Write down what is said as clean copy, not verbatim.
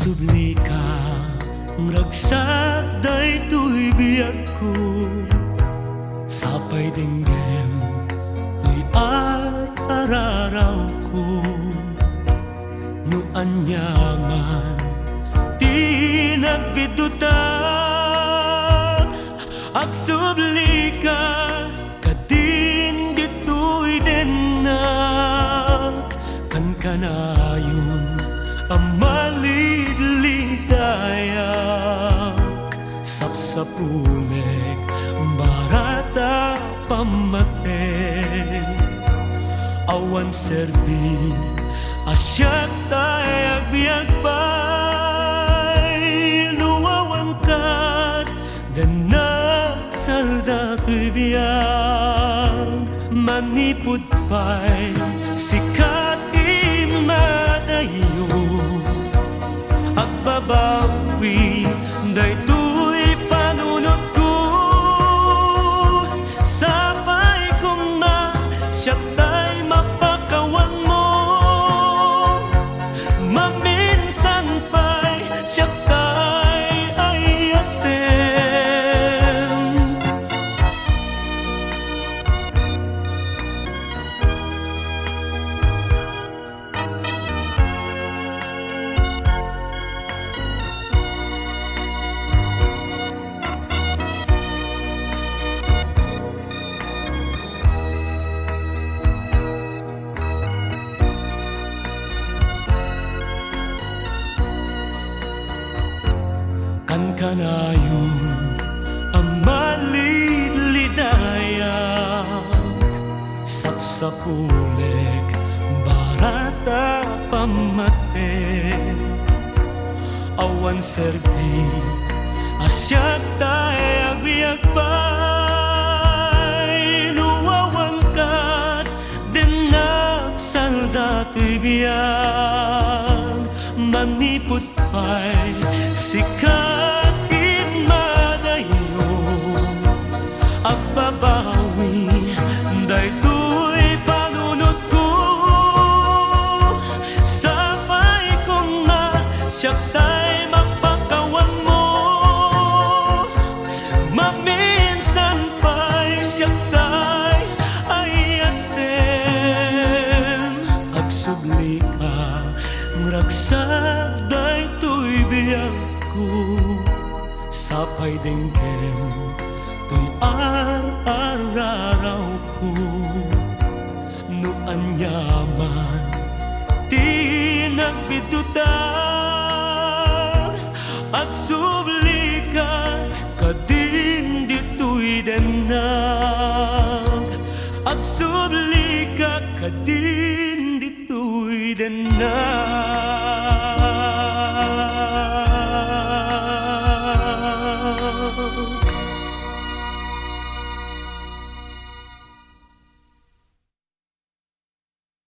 Agsubli ka ragsak daytoy biyag ko sapay dinggem toy araraw ko no anyaman di nagbidutan. Agsubli ka kadin ditoy denak kan kanayon amalidlidayak sapsapunek barata pamaten awan serbi asyak tayak biag bay nuwawangkat dan nagsalda ko'y biag manipud pa'y sikat imadayo babawi daytoy panunot ko sabay kong na siya tay mapakawan mo maminsan pa'y siya tay ayaten. Kanayon ang malilidayak sapsapunek barata pamaten awan serbi asyak dayak biag bay nuwawangkat den nagsalda to'y biag manipud pa'y sikat babawi daytoy panunot ko sabay kong na siya tay mapakawan mo maminsan pa'y siya tay ayaten. Agsubli ka ragsak daytoy biyag ko sapay dinggem to'y araraw ko no anyaman di nagbidutan. Agsubli ka kadin ditoy denak agsubli ka kadin ditoy denak